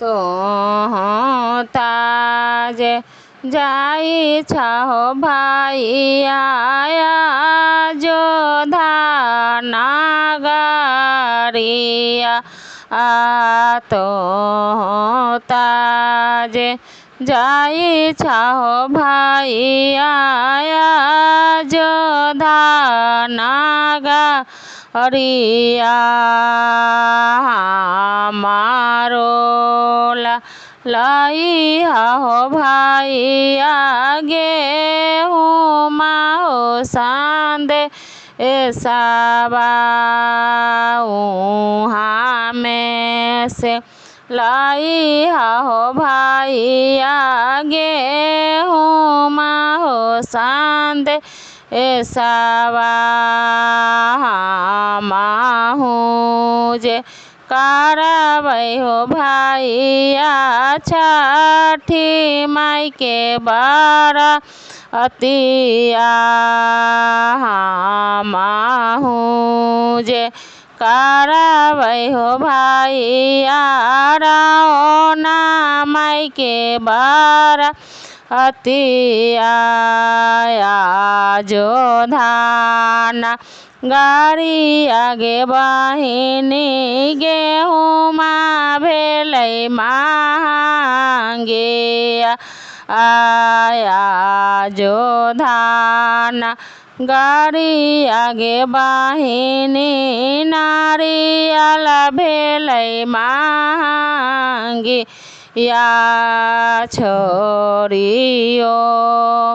तो ताजे जाई छहो भाइया जोधा नागरिया तो ताजे जाई छहो भाइया जोधा नागरिया हमारो लाई हो भाइया गेहूँ माओ सांदे ऐसा में से लाई हो भाइया गेहूँ माओ सांदे ऐसा माहूँ जे कारबै हो भाइया छठी माई के बारा अतिया माहूँ जे कारबै हो भाइया रावना माई के बारा अतिया जो धाना गाड़ी आगे बहिनी गेहूँ भेलै महंगे आया जो धाना गाड़ी आगे बहिनी नारियल भेलै महंगे या छोरियो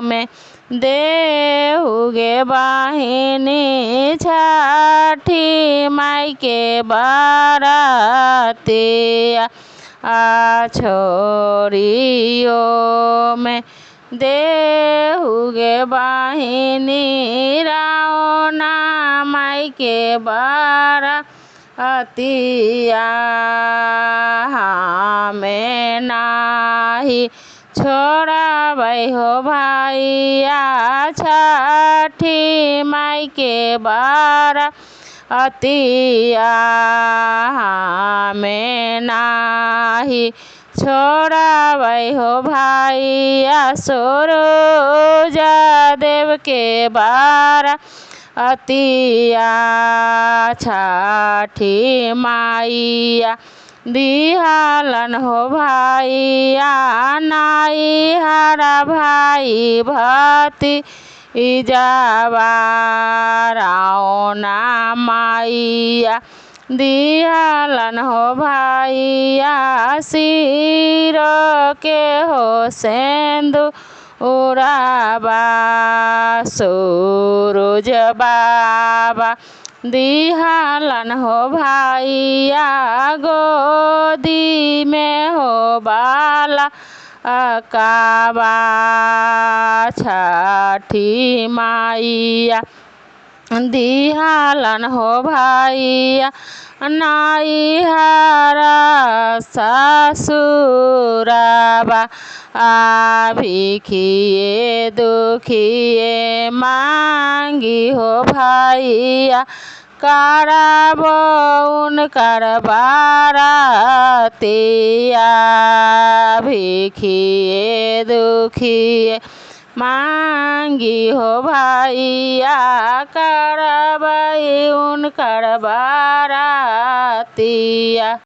में देहुगे बहिनी छठी माई के बारातिया छोरियो में देहुगे बहिनी रावना माई के बारातिया हमें नाही छोड़बै हो भाइया छठी माई के बारातिया हमें नाही छोड़बै हो भाइया सूरज देव के बारातिया छठी माइया दिहालन हो भाइया नाई हरा भाई भती इजावा रावना माइया दिहालन हो भाइया सिर के हो सेंदू उराबा सूरज बाबा दिहालन हो भाइया गोदी में हो बाला काबा छठी माइया दिहालन हो भाइया नाई हरा ससुराबा भिखिए दुखिए मांगी हो भाइया कराबो उनकर बारातिया भिखिए दुखिए मांगी हो भाइया करबै उनकर बारातिया।